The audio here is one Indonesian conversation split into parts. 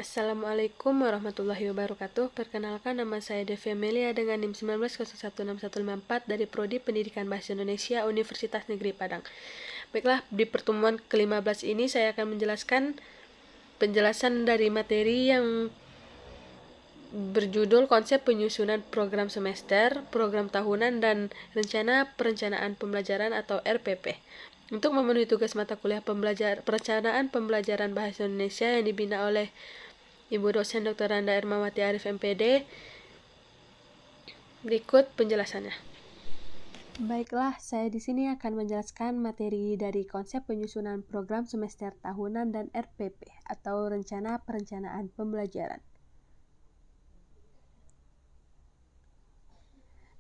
Assalamualaikum warahmatullahi wabarakatuh. Perkenalkan, nama saya Devi Amelia dengan NIM 19016154 dari Prodi Pendidikan Bahasa Indonesia Universitas Negeri Padang. Baiklah, di pertemuan ke-15 ini saya akan menjelaskan penjelasan dari materi yang berjudul konsep penyusunan program semester, program tahunan, dan rencana perencanaan pembelajaran atau RPP. Untuk memenuhi tugas mata kuliah perencanaan pembelajaran Bahasa Indonesia yang dibina oleh Ibu dosen Dr. Randa Ermawati Arif MPD, berikut penjelasannya. Baiklah, saya di sini akan menjelaskan materi dari konsep penyusunan program semester tahunan dan RPP atau rencana perencanaan pembelajaran.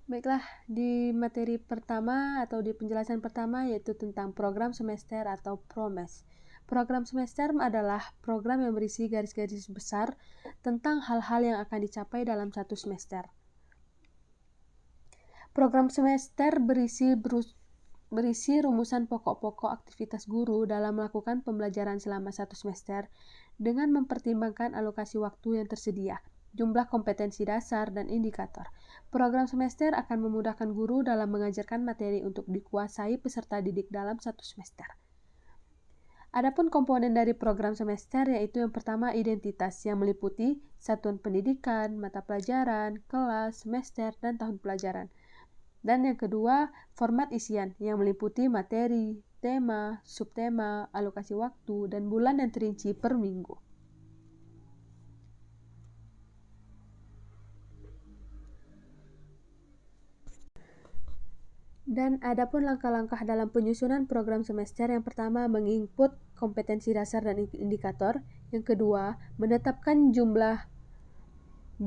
Baiklah, di materi pertama atau di penjelasan pertama yaitu tentang program semester atau PROMES. Program semester adalah program yang berisi garis-garis besar tentang hal-hal yang akan dicapai dalam satu semester. Program semester berisi rumusan pokok-pokok aktivitas guru dalam melakukan pembelajaran selama satu semester dengan mempertimbangkan alokasi waktu yang tersedia, jumlah kompetensi dasar, dan indikator. Program semester akan memudahkan guru dalam mengajarkan materi untuk dikuasai peserta didik dalam satu semester. Adapun komponen dari program semester yaitu yang pertama identitas yang meliputi satuan pendidikan, mata pelajaran, kelas, semester, dan tahun pelajaran. Dan yang kedua format isian yang meliputi materi, tema, subtema, alokasi waktu, dan bulan yang terinci per minggu. Dan adapun langkah-langkah dalam penyusunan program semester, yang pertama menginput kompetensi dasar dan indikator, yang kedua menetapkan jumlah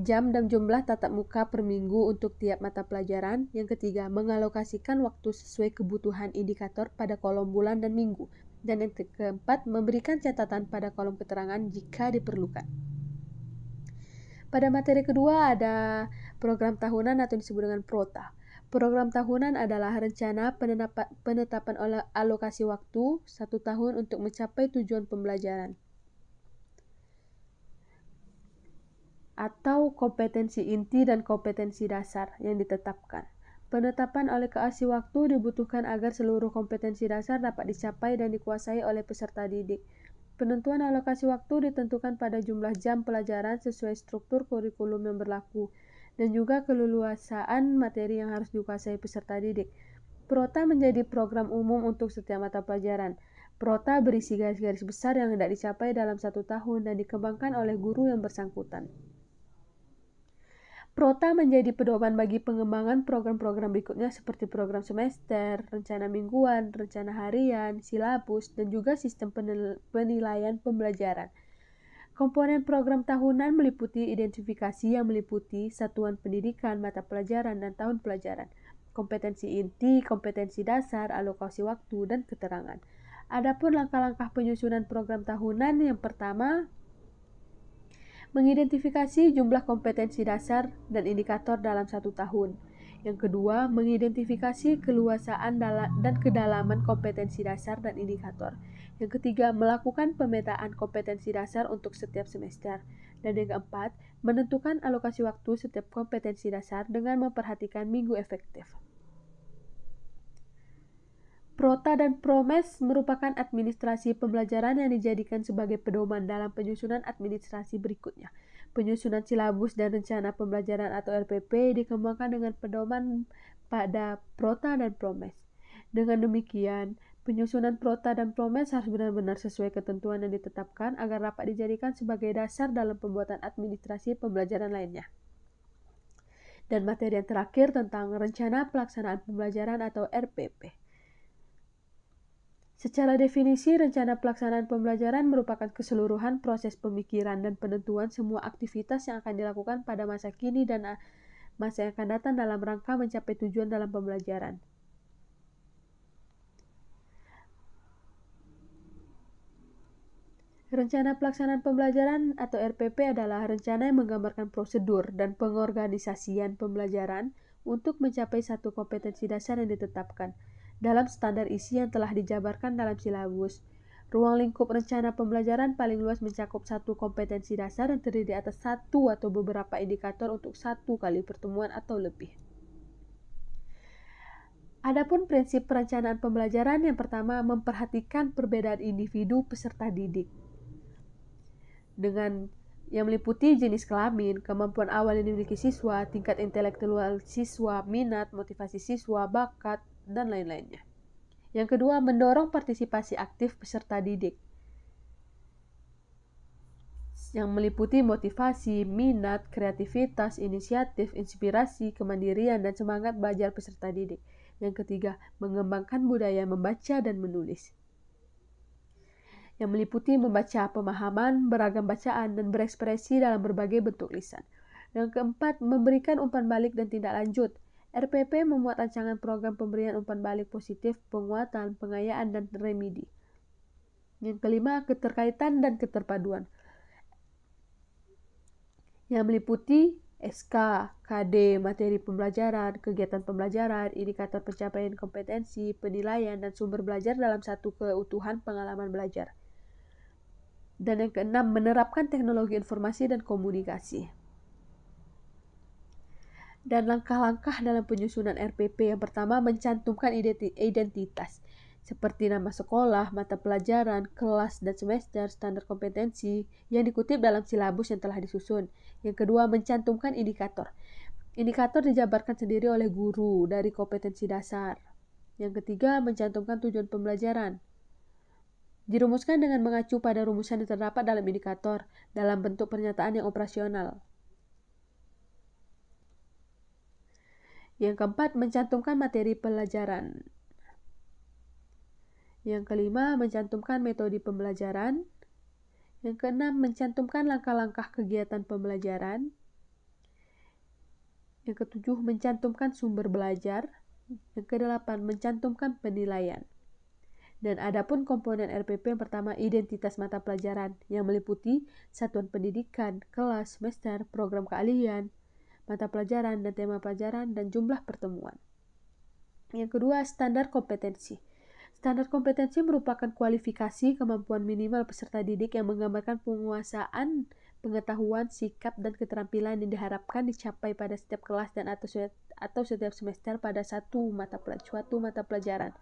jam dan jumlah tatap muka per minggu untuk tiap mata pelajaran, yang ketiga mengalokasikan waktu sesuai kebutuhan indikator pada kolom bulan dan minggu, dan yang keempat memberikan catatan pada kolom keterangan jika diperlukan. Pada materi kedua ada program tahunan atau disebut dengan PROTA. Program tahunan adalah rencana penetapan alokasi waktu 1 tahun untuk mencapai tujuan pembelajaran atau kompetensi inti dan kompetensi dasar yang ditetapkan. Penetapan alokasi waktu dibutuhkan agar seluruh kompetensi dasar dapat dicapai dan dikuasai oleh peserta didik. Penentuan alokasi waktu ditentukan pada jumlah jam pelajaran sesuai struktur kurikulum yang berlaku dan juga keleluasaan materi yang harus dikuasai peserta didik. PROTA menjadi program umum untuk setiap mata pelajaran. PROTA berisi garis-garis besar yang hendak dicapai dalam 1 tahun dan dikembangkan oleh guru yang bersangkutan. PROTA menjadi pedoman bagi pengembangan program-program berikutnya seperti program semester, rencana mingguan, rencana harian, silabus, dan juga sistem penilaian pembelajaran. Komponen program tahunan meliputi identifikasi yang meliputi satuan pendidikan, mata pelajaran, dan tahun pelajaran, kompetensi inti, kompetensi dasar, alokasi waktu, dan keterangan. Adapun langkah-langkah penyusunan program tahunan, yang pertama mengidentifikasi jumlah kompetensi dasar dan indikator dalam 1 tahun. Yang kedua, mengidentifikasi keluasaan dan kedalaman kompetensi dasar dan indikator. Yang ketiga, melakukan pemetaan kompetensi dasar untuk setiap semester. Dan yang keempat, menentukan alokasi waktu setiap kompetensi dasar dengan memperhatikan minggu efektif. PROTA dan PROMES merupakan administrasi pembelajaran yang dijadikan sebagai pedoman dalam penyusunan administrasi berikutnya. Penyusunan silabus dan rencana pembelajaran atau RPP dikembangkan dengan pedoman pada PROTA dan PROMES. Dengan demikian, penyusunan PROTA dan PROMES harus benar-benar sesuai ketentuan yang ditetapkan agar dapat dijadikan sebagai dasar dalam pembuatan administrasi pembelajaran lainnya. Dan materi yang terakhir tentang rencana pelaksanaan pembelajaran atau RPP. Secara definisi, rencana pelaksanaan pembelajaran merupakan keseluruhan proses pemikiran dan penentuan semua aktivitas yang akan dilakukan pada masa kini dan masa yang akan datang dalam rangka mencapai tujuan dalam pembelajaran. Rencana pelaksanaan pembelajaran atau RPP adalah rencana yang menggambarkan prosedur dan pengorganisasian pembelajaran untuk mencapai satu kompetensi dasar yang ditetapkan dalam standar isi yang telah dijabarkan dalam silabus. Ruang lingkup rencana pembelajaran paling luas mencakup satu kompetensi dasar yang terdiri atas satu atau beberapa indikator untuk satu kali pertemuan atau lebih. Adapun prinsip perencanaan pembelajaran yang pertama memperhatikan perbedaan individu peserta didik. Dengan yang meliputi jenis kelamin, kemampuan awal yang dimiliki siswa, tingkat intelektual siswa, minat, motivasi siswa, bakat, dan lain-lainnya. Yang kedua, mendorong partisipasi aktif peserta didik yang meliputi motivasi, minat, kreativitas, inisiatif, inspirasi, kemandirian, dan semangat belajar peserta didik. Yang ketiga, mengembangkan budaya membaca dan menulis yang meliputi membaca pemahaman, beragam bacaan, dan berekspresi dalam berbagai bentuk lisan. Yang keempat, memberikan umpan balik dan tindak lanjut. RPP memuat rancangan program pemberian umpan balik positif, penguatan, pengayaan, dan remedi. Yang kelima, keterkaitan dan keterpaduan yang meliputi SK, KD, materi pembelajaran, kegiatan pembelajaran, indikator pencapaian kompetensi, penilaian, dan sumber belajar dalam satu keutuhan pengalaman belajar. Dan yang keenam, menerapkan teknologi informasi dan komunikasi. Dan langkah-langkah dalam penyusunan RPP yang pertama mencantumkan identitas seperti nama sekolah, mata pelajaran, kelas dan semester, standar kompetensi yang dikutip dalam silabus yang telah disusun. Yang kedua, mencantumkan indikator. Indikator dijabarkan sendiri oleh guru dari kompetensi dasar. Yang ketiga, mencantumkan tujuan pembelajaran. Dirumuskan dengan mengacu pada rumusan yang terdapat dalam indikator dalam bentuk pernyataan yang operasional. Yang keempat, mencantumkan materi pelajaran. Yang kelima, mencantumkan metode pembelajaran. Yang keenam, mencantumkan langkah-langkah kegiatan pembelajaran. Yang ketujuh, mencantumkan sumber belajar. Yang kedelapan, mencantumkan penilaian. Dan adapun komponen RPP yang pertama, identitas mata pelajaran yang meliputi satuan pendidikan, kelas, semester, program keahlian, mata pelajaran dan tema pelajaran, dan jumlah pertemuan. Yang kedua, standar kompetensi. Standar kompetensi merupakan kualifikasi kemampuan minimal peserta didik yang menggambarkan penguasaan, pengetahuan, sikap, dan keterampilan yang diharapkan dicapai pada setiap kelas dan atau setiap semester pada suatu mata pelajaran.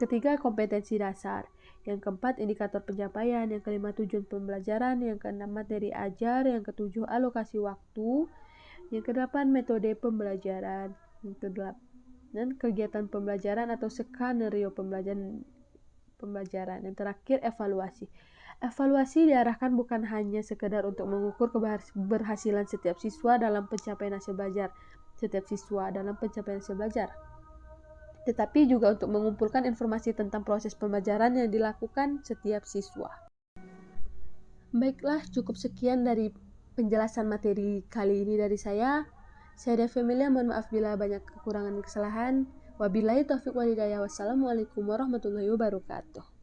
Ketiga, kompetensi dasar. Yang keempat, indikator pencapaian. Yang kelima, tujuan pembelajaran. Yang keenam, materi ajar. Yang ketujuh, alokasi waktu. Yang kedelapan, metode pembelajaran. Yang kedelapan, kegiatan pembelajaran atau skenario pembelajaran. Yang terakhir, evaluasi. Evaluasi diarahkan bukan hanya sekedar untuk mengukur keberhasilan setiap siswa dalam pencapaian hasil belajar, tetapi juga untuk mengumpulkan informasi tentang proses pembelajaran yang dilakukan setiap siswa. Baiklah, cukup sekian dari penjelasan materi kali ini dari saya. Saya Devemilia, mohon maaf bila banyak kekurangan dan kesalahan. Wabillahi taufiq wal hidayah. Wassalamualaikum warahmatullahi wabarakatuh.